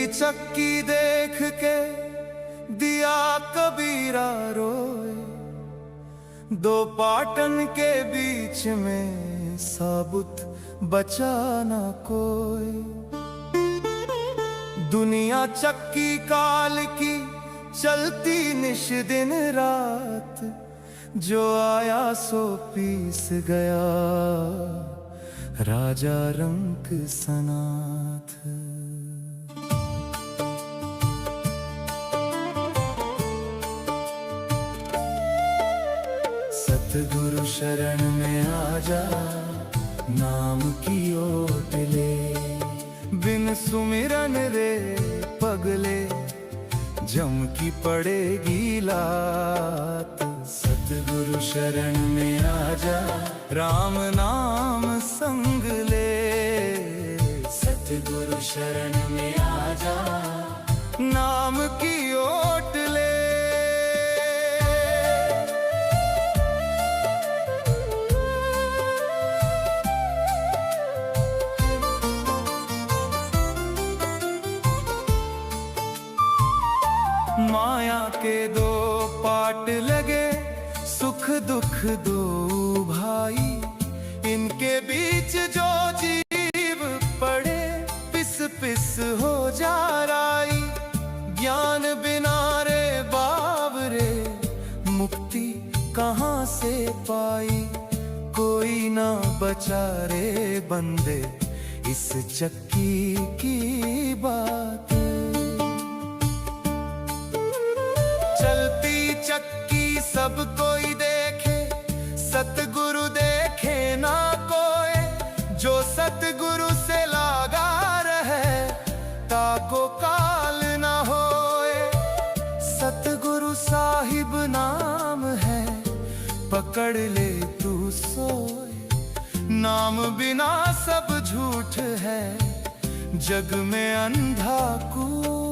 चक्की देख के दिया कबीरा रोए, दो पाटन के बीच में साबुत बचा ना कोई। दुनिया चक्की काल की चलती निश दिन रात, जो आया सो पीस गया राजा रंक सनाथ। सतगुरु शरण में आजा, नाम की ओट ले, बिन सुमिरन रे पगले जम की पड़ेगी लात। सतगुरु शरण में आजा, राम नाम संग ले, सतगुरु शरण में आजा, नाम की ओट ले। माया के दो पाट लगे, सुख दुख दो भाई, इनके बीच जो जीव पड़े पिस पिस हो जा राई। ज्ञान बिना रे बावरे मुक्ति कहाँ से पाई, कोई ना बचा रे बंदे इस चक्की की बात। चलती चक्की सब कोई देखे, सतगुरु देखे ना कोई, जो सतगुरु से लागा रहे ताको काल ना होए। सतगुरु साहिब नाम है, पकड़ ले तू सोए, नाम बिना सब झूठ है, जग में अंधा कूर।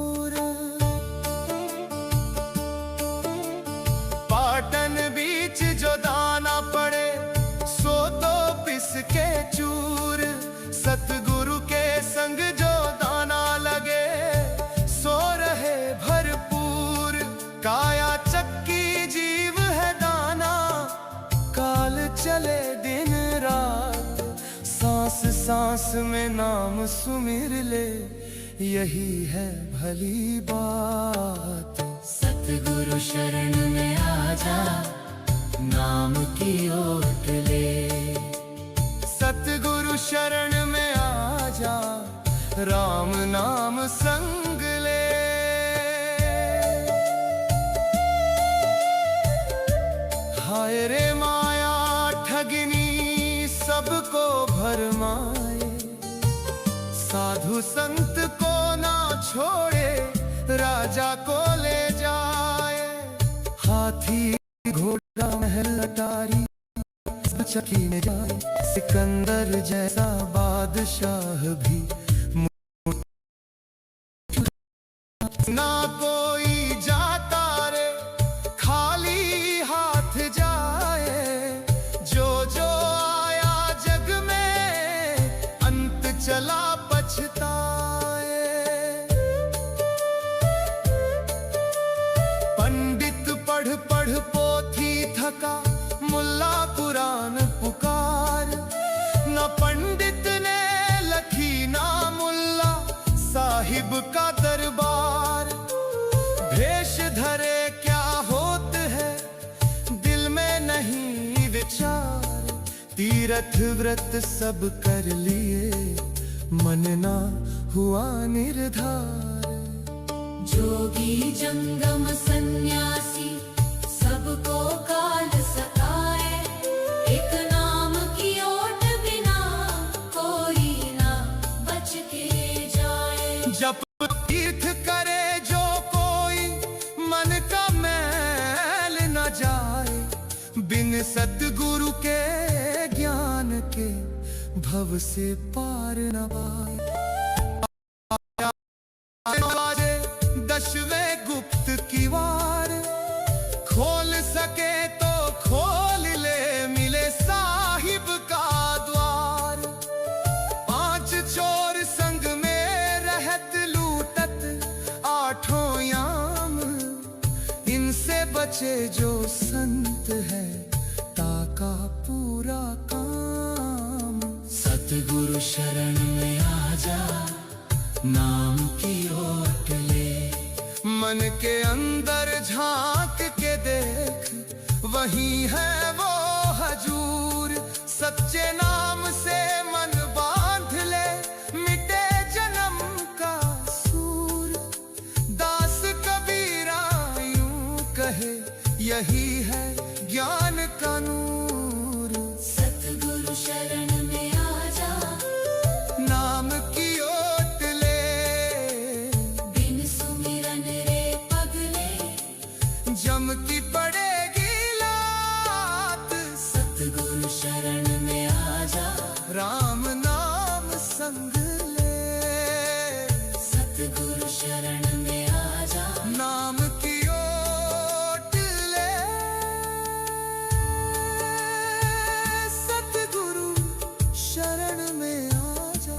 पाटन बीच जो दाना पड़े, सो तो पिस के चूर, सतगुरु के संग जो दाना लगे, सो रहे भरपूर। काया चक्की जीव है दाना, काल चले दिन रात, सांस सांस में नाम सुमिर ले, यही है भली बात। सतगुरु शरण में आजा, नाम की ओट ले, सतगुरु शरण में आजा, राम नाम संग ले। हाय रे माया ठगनी सबको भरमाए, साधु संत को ना छोड़े, राजा को ले जाए। हाथी घोड़ा महल अटारी चक्की में जाए, सिकंदर जैसा बादशाह भी ना कोई जाता रे खाली हाथ जाए। जो जो आया जग में अंत चला पछताए। पंडित पढ़ पढ़ पोथी थका, मुल्ला कुरान पुकार, न पंडित ने लखी ना मुल्ला साहिब का दरबार। भेष धरे क्या होत है, दिल में नहीं विचार, तीर्थ व्रत सब कर लिए, मन ना हुआ निर्धार। जोगी जंगम सन्यासी सबको काल सताए, एक नाम की ओट बिना कोई ना बच के जाए। जप तीर्थ करे जो कोई, मन का मैल न जाए, बिन सतगुरु के ज्ञान के भव से पार न पाए। दसवें गुप्त की वार, खोल सके तो खोल ले, मिले साहिब का द्वार। पांच चोर संग में रहत लूटत, सच्चे जो संत है ताका पूरा काम। सतगुरु शरण में आ जा, नाम की ओट ले। मन के अंदर झांक के देख, वही है वो हजूर। सच्चे नाम से मन बांध ले, मिटे जन्म का सूर। दास कबीरा यूं कहे, यही है ज्ञान का नूर। सतगुरु शरण में आ जा, नाम की ओट ले। बिन सुमिरन रे पगले, जम की पड़ेगी लात। सतगुरु शरण में आ जा, राम नाम संग ले। सतगुरु शरण में आ जा, नाम की ओट ले। सतगुरु शरण में आ जा।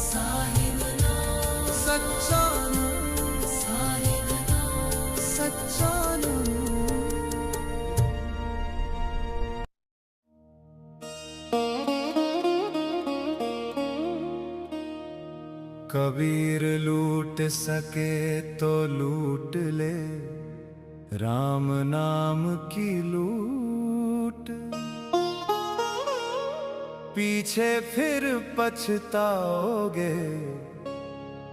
साहिब नाम, सच्चा नाम, साहिब नाम। सच्चा नाम। कबीर लूट सके तो लूट ले, राम नाम की लूट। पीछे फिर पछताओगे,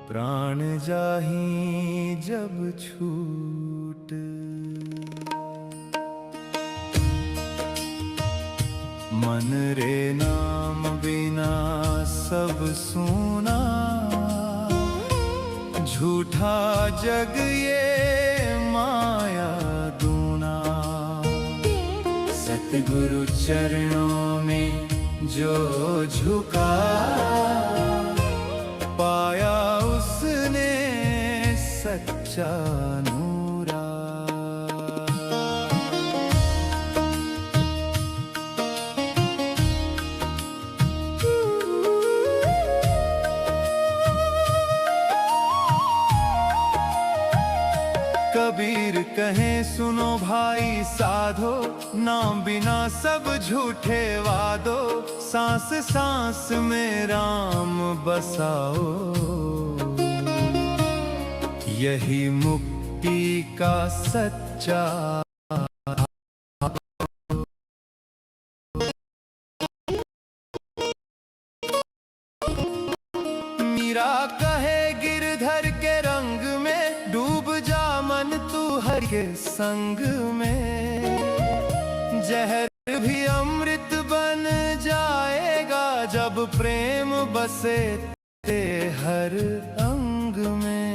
प्राण जाही जब छूट। मन रे नाम बिना सब सूना, झूठा जग ये माया दूना। सतगुरु चरणों में जो झुका, पाया उसने सच्चा नूरा। कबीर कहे सुनो भाई साधो, नाम बिना सब झूठे वादो। सांस सांस में राम बसाओ, यही मुक्ति का सच्चा। मीरा कहे गिरधर के रंग में, डूब जा मन तू हर के संग में। जहर भी अमृत बन जाएगा, जब प्रेम बसे ते हर अंग में।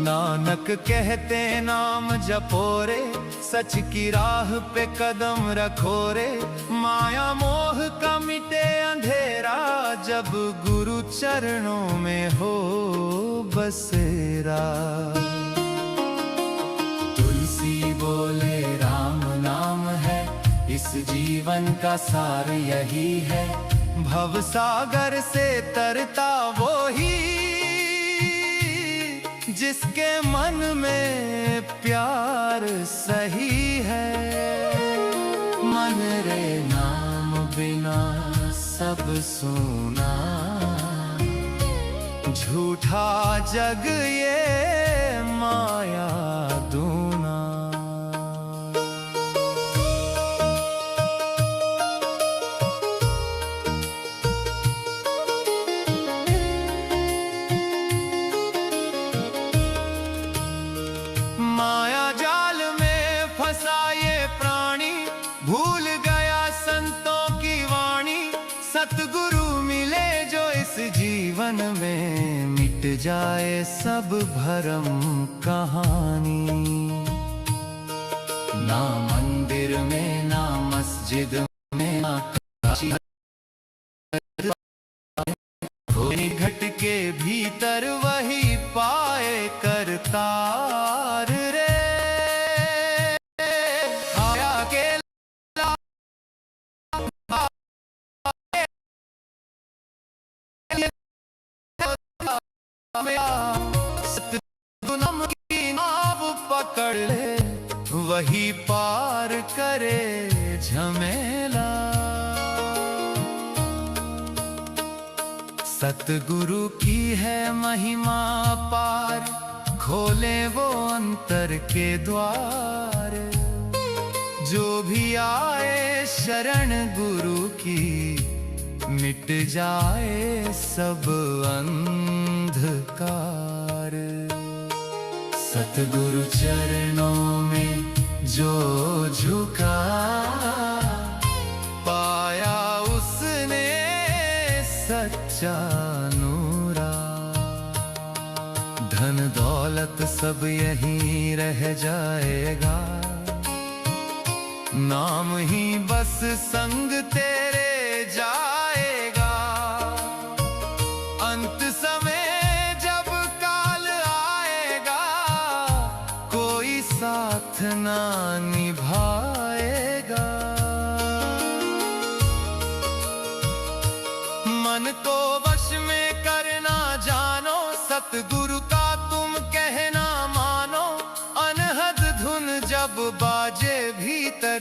नानक कहते नाम जपो रे, सच की राह पे कदम रखो रे। माया मोह का मिटे अंधेरा, जब गुरु चरणों में हो बसेरा। तुलसी बोले राम नाम है, इस जीवन का सार यही है। भव सागर से तरता वो ही, जिसके मन में प्यार सही है। मन रे नाम बिना सब सुना, झूठा जग ये माया दूना। माया जाल में फंसा ये प्राणी, भूल गया संतों की वाणी। सतगुरु मिले जो इस जीवन में, मिट जाए सब भरम कहानी। ना मंदिर में ना मस्जिद में ना काशी, घट के भीतर वही पाए करतार रे। आया के सतगुरु की नाव पकड़ ले, वही पार करे झमेला। सतगुरु की है महिमा पार, खोले वो अंतर के द्वार। जो भी आए शरण गुरु की, मिट जाए सब अंधकार। सतगुरु चरणों में जो झुका, पाया उसने सच्चा नूरा। धन दौलत सब यहीं रह जाएगा, नाम ही बस संग तेरे जाएगा। अंत समय जब काल आएगा, कोई साथ ना निभाएगा। मन को वश में करना जानो, सतगुरु का तुम कहना मानो। अनहद धुन जब बाजे भीतर,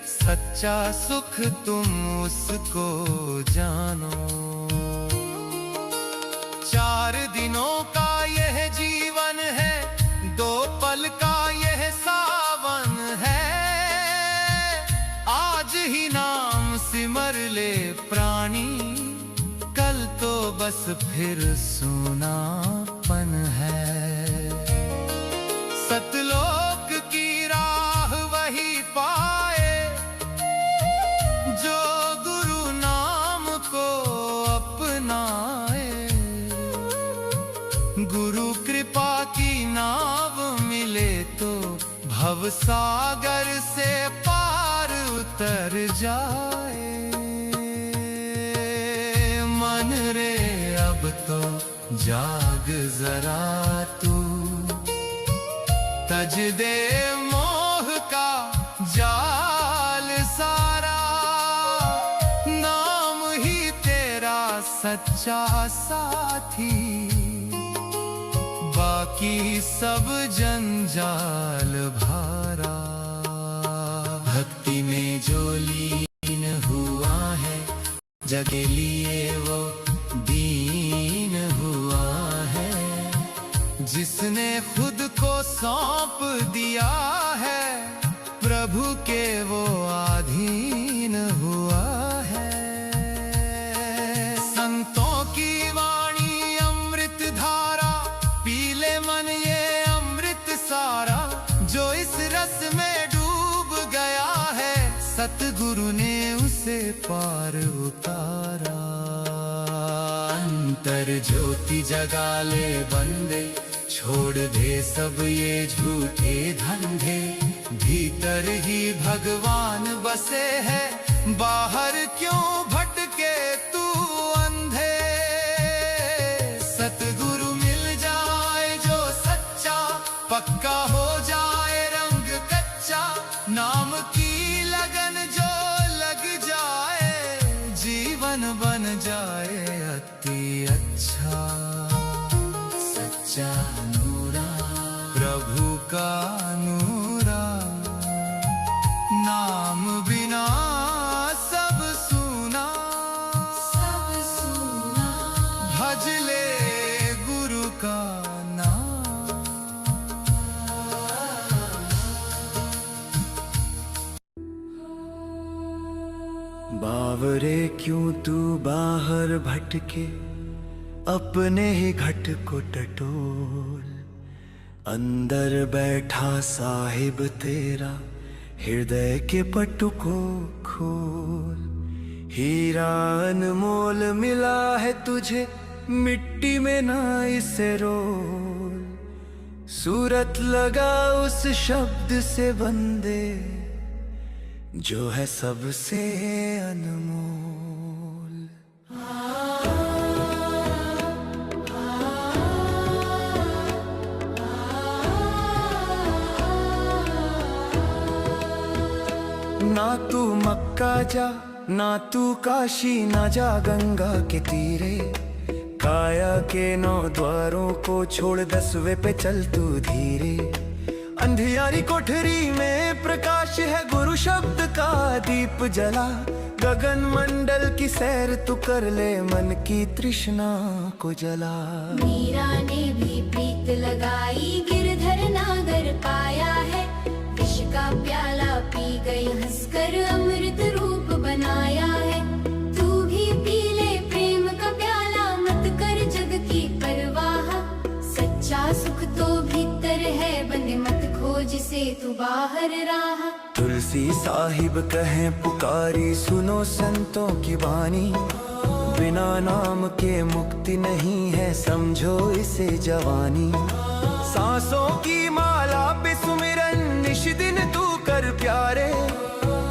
सच्चा सुख तुम उसको जानो। 4 दिनों का यह जीवन है, 2 पल का यह सावन है। आज ही नाम सिमर ले प्राणी, कल तो बस फिर सूनापन है। सतलोक की राह वही पाए, जो गुरु नाम को अपनाए। गुरु कृपा की नाव मिले तो, भव सागर से पार उतर जाए। मन रे अब तो जाग जरा तू, तज दे मोह का जाल सारा। नाम ही तेरा सच्चा साथी, बाकी सब जंजाल भारा। भक्ति में जो लीन हुआ है, जग के लिए वो दीन हुआ है। जिसने खुद को सौंप दिया है, प्रभु के वो अधीन हुआ है। संतों की वाणी अमृत धारा, पीले मन ये अमृत सारा। जो इस रस में डूब गया है, सतगुरु ने उसे पार उतारा। अंतर ज्योति जगा ले बंदे, छोड़ दे सब ये झूठे धंधे। भीतर ही भगवान बसे हैं, बाहर क्यों भटके तू अंधे। सतगुरु मिल जाए जो सच्चा, पक्का हो जाए रंग कच्चा। नाम की लगन जो लग जाए, जीवन बन जाए अति अच्छा। सच्चा नूरा प्रभु का नूरा, नाम बिना सब सूना। सब सुना भज ले गुरु का नाम। बावरे क्यों तू बाहर भटके, अपने ही घट को टटोल। अंदर बैठा साहिब तेरा, हृदय के पट्टू को खोल। हीरा अनमोल मिला है तुझे, मिट्टी में ना इसे रोल। सूरत लगा उस शब्द से बंदे, जो है सबसे अनमोल। ना तू मक्का जा, ना तू काशी, ना जा गंगा के तीरे। काया के 9 द्वारों को छोड़ 10वें पे चल तू धीरे। अंधियारी कोठरी में प्रकाश है, गुरु शब्द का दीप जला। गगन मंडल की सैर तू कर ले, मन की तृष्णा को जला। मीरा ने भी प्रीत लगाई, गिरधर नागर पाया है। विष का प्याला पी गई, हंसकर अमृत रूप बनाया है। तू भी पी ले प्रेम का प्याला, मत कर जग की परवाह। सच्चा सुख तो भीतर है, बंद मत खोज से तू बाहर राह। तुलसी साहिब कहें पुकारी, सुनो संतों की वाणी। बिना नाम के मुक्ति नहीं है, समझो इसे जवानी। सांसों की माला पे सुमिरन निश दिन तू कर प्यारे।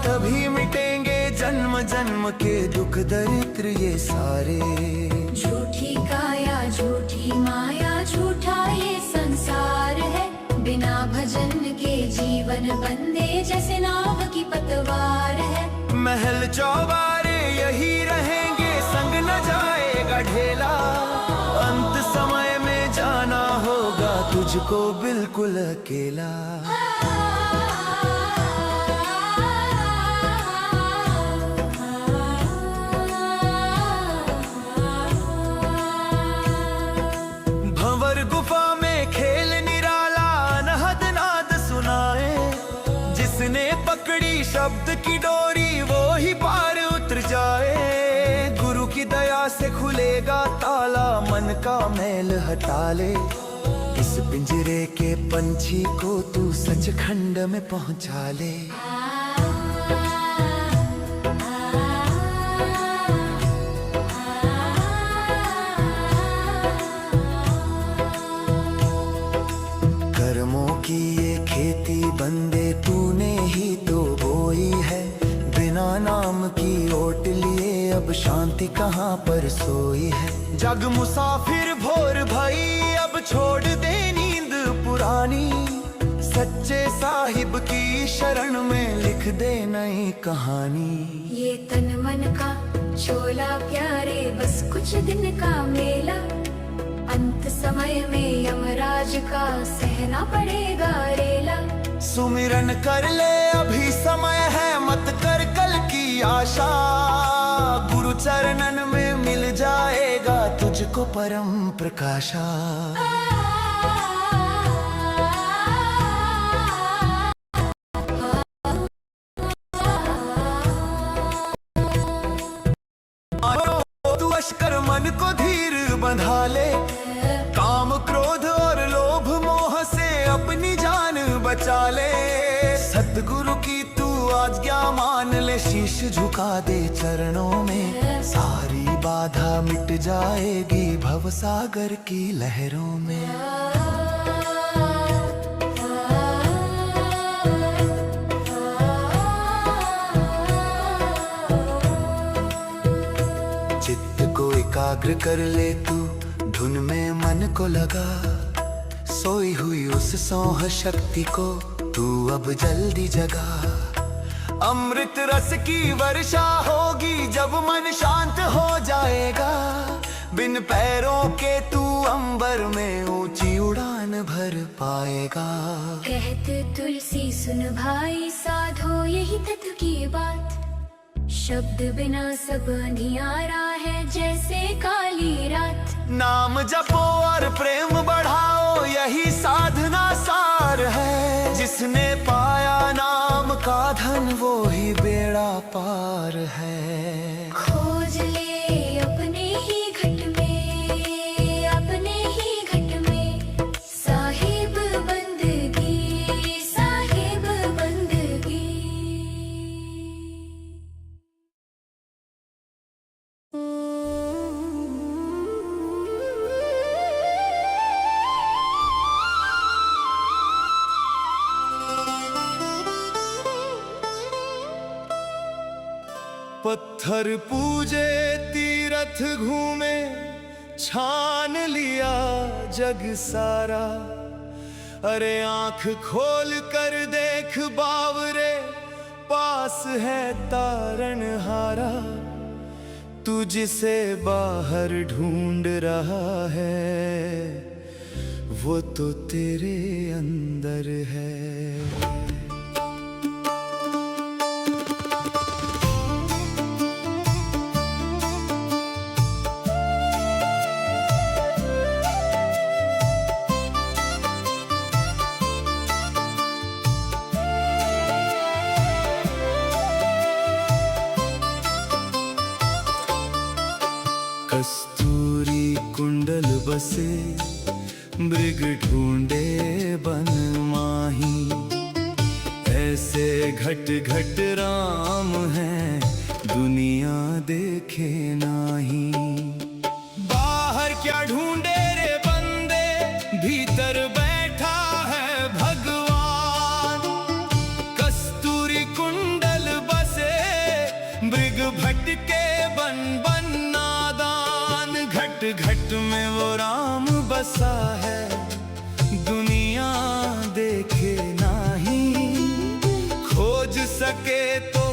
तभी मिटेंगे जन्म जन्म के दुख दरिद्र ये सारे। झूठी काया झूठी माया, झूठा ये संसार है। बिना भजन के जीवन बंदे जैसे नाव की पतवार है। महल चौबारे यही रहेंगे, संग न जाएगा ढेला। अंत समय में जाना होगा तुझको बिल्कुल अकेला। भंवर गुफा में खेल निराला, अनहद नाद सुनाए। जिसने पकड़ी शब्द की डोरी, वो ही पार उतर जाए। गुरु की दया से खुलेगा ताला, मन का मैल हटा ले। इस पिंजरे के पंछी को तू सचखंड में पहुंचा ले। कर्मों की ये खेती बंदे तूने ही तो बोई है। बिना नाम की ओट लिए अब शांति कहाँ पर सोई है। जग मुसाफिर भोर भई, अब छोड़ दे नींद पुरानी। सच्चे साहिब की शरण में लिख दे नई कहानी। ये तन मन का चोला प्यारे, बस कुछ दिन का मेला। अंत समय में यमराज का सहना पड़ेगा रेला। सुमिरन कर ले अभी समय है, मत कर कल की आशा। गुरु चरणन में मिल जाएगा तुझको परम प्रकाशा। तू अश्कर मन को धीर बंधा ले। काम क्रोध और लोभ मोह से अपनी जान बचा ले। सतगुरु की तू आज्ञा मान ले, शीश झुका दे चरणों में। सारी बाधा मिट जाएगी भवसागर की लहरों में। चित्त को एकाग्र कर ले तू, धुन में मन को लगा। सोई हुई उस सोह शक्ति को तू अब जल्दी जगा। अमृत रस की वर्षा होगी जब मन शांत हो जाएगा। बिन पैरों के तू अंबर में ऊंची उड़ान भर पाएगा। कहते तुलसी सुन भाई साधो, यही तत्व की बात। शब्द बिना सब अंधियारा है, जैसे काली रात। नाम जपो और प्रेम बढ़ाओ, यही साधना सार है। जिसने पाया नाम का धन, वो ही बेड़ा पार है। खोज ले अपने ही घट में, अपने ही घट में। साहिब बंदगी, साहिब बंदगी। पत्थर पूजे तीरथ घूमे, छान लिया जग सारा। अरे आंख खोल कर देख बावरे, पास है तारन हारा। तू जिसे बाहर ढूंढ रहा है वो तो तेरे अंदर है। कस्तूरी कुंडल बसे मृग ढूंढे बन माही, ऐसे घट घट राम है दुनिया देखे नाही। बाहर क्या ढूंढे रे बंदे, भीतर बैठा है भगवान। कस्तूरी कुंडल बसे मृग भटके बन बन नादान। घट घट में वो राम बसा है दुनिया देखे नाही। खोज सके तो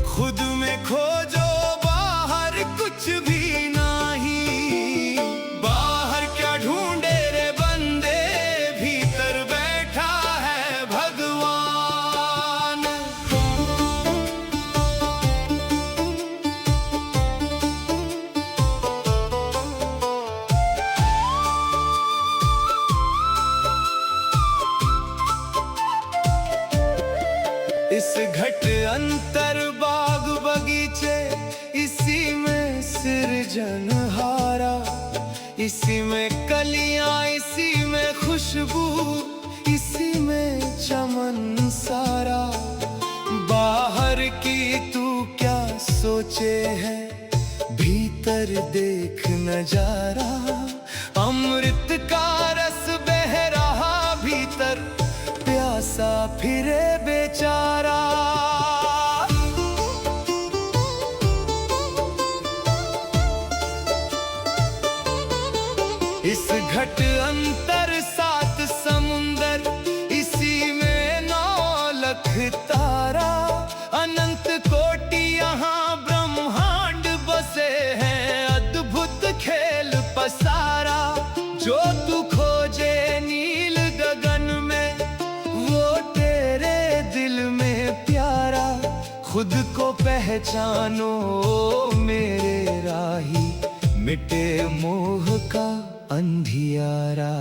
खुद में खोजो, बाहर कुछ भी नहीं। बाहर क्या ढूंढे रे बंदे, भीतर बैठा है भगवान। इस घट अंतर बाग बगीचे, इसी में सृजनहारा। इसी में कलियां, इसी में खुशबू, इसी में चमन सारा। बाहर की तू क्या सोचे है, भीतर देख नजारा। अमृत का रस बह रहा भीतर, प्यासा फिरे बेचारा। इस घट अंतर 7 समुंदर, इसी में 9 लख तारा। अनंत कोटि यहाँ ब्रह्मांड बसे हैं, अद्भुत खेल पसारा। जो तू खोजे नील गगन में, वो तेरे दिल में प्यारा। खुद को पहचानो मेरे राही, मिटे मोह का अंधियारा।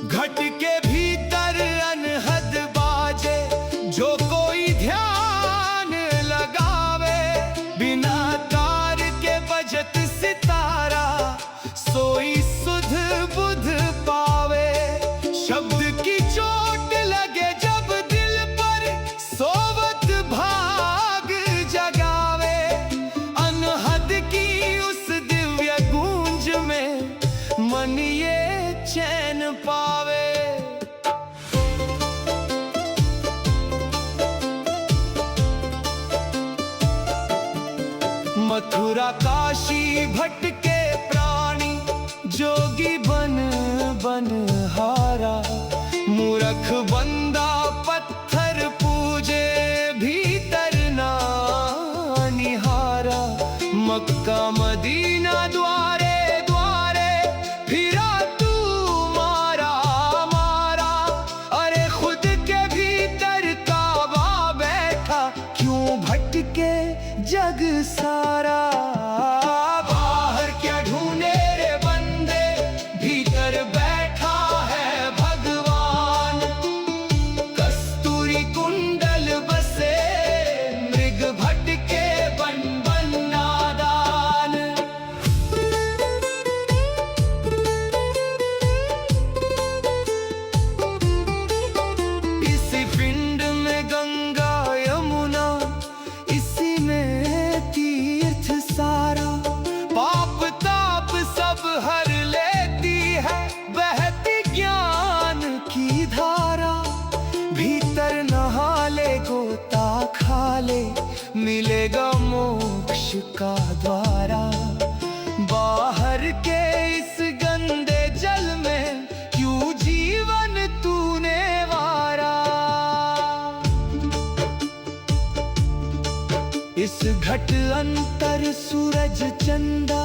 घट के भीतर अनहद बाजे, जो कोई ध्यान लगावे। बिना तार के बजत सितारा, सोई सुध बुध पावे। शब्द की चोट लगे जब दिल पर, सोवत भाग जगावे। अनहद की उस दिव्य गूंज में, मन ये चैन पावे। मथुरा काशी भटके प्राणी, जोगी बन बन हारा। मूर्ख बंदा पत्थर पूजे, भीतर ना निहारा। मक्का मदीना द्वारे द्वारे, फिरा तू मारा मारा। अरे खुद के भीतर काबा बैठा, क्यों भटके जग सारा। बाहर क्या ढूंढे रे बंदे, भीतर बैठा है भगवान। कस्तूरी कुंडल बसे मृग भटके बन बन नादान। इसी पिंड में गंगा यमुना, इसी में तीर्थ सारा। पाप ताप सब हर लेती है, बहती ज्ञान की धारा। भीतर नहा ले गोता खा ले, मिलेगा मोक्ष का द्वारा। बाहर के इस गंदे जल में क्यों घट अंतर सूरज चंदा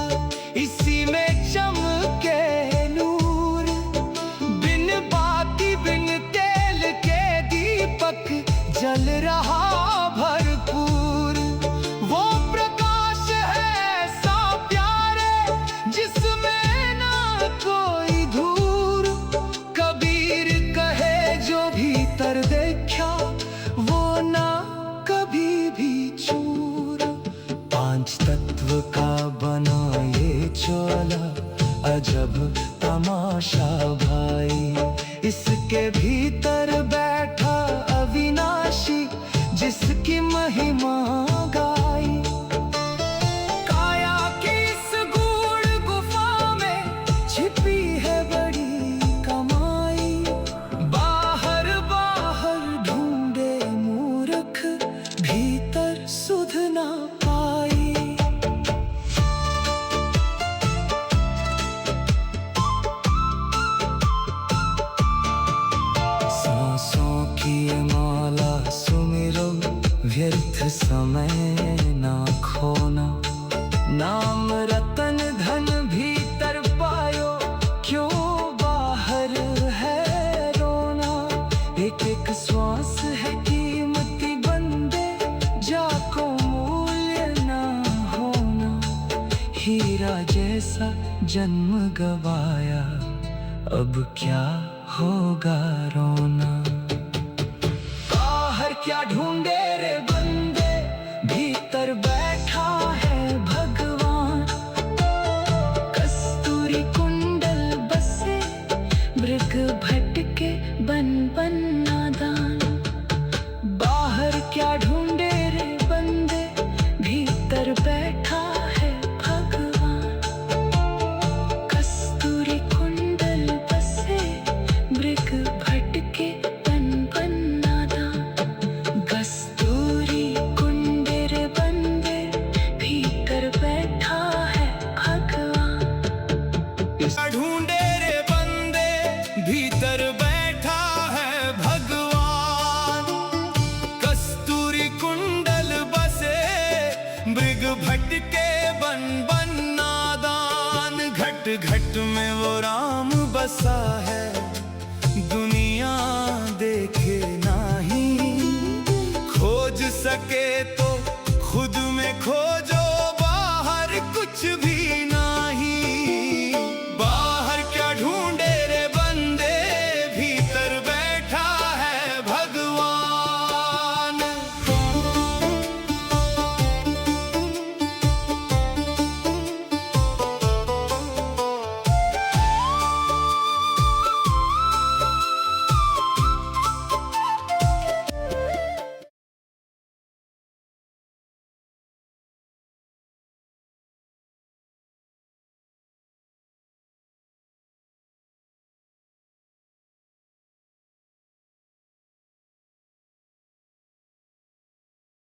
इसी में चमके नूर। बिन बाती बिन तेल के दीपक जल रहा भरपूर। वो प्रकाश है सा प्यारे जिसमें ना कोई धूर। कबीर कहे जो भीतर देखा वो ना कभी भी चूर। पांच तत्व का बना ये चोला अजब तमाशा भाई। इसके भीतर बैठा अविनाशी जिसकी महिमा गाई। काया की इस गूढ़ गुफा में छिपी है बड़ी कमाई। बाहर बाहर ढूंढे मूर्ख भीतर सुध ना पाई। सांसों की ये माला सुमिरो व्यर्थ समय ना खोना। नाम रतन धन भीतर पायो क्यों बाहर है रोना। एक एक श्वास है कीमती बंदे जाको मूल्य ना होना। हीरा जैसा जन्म गवाया अब क्या होगा रोना। बाहर क्या ढूंढे रे बंदे भीतर बैठा है भगवान। कस्तूरी कुंडल बसे मृग भटके बन बन नादान। बाहर क्या ढूंढे रे बंदे भीतर बैठा है भगवान। कस्तूरी कुंडल बसे मृग भटके बन बन नादान। कस्तूरी कुंडल बंदे भीतर बैठा है भगवान। ढूंढे रे बंदे भीतर बैठा है भगवान। कस्तूरी कुंडल बसे मृग भटके बन बन नादान। घट घट में वो राम बसा है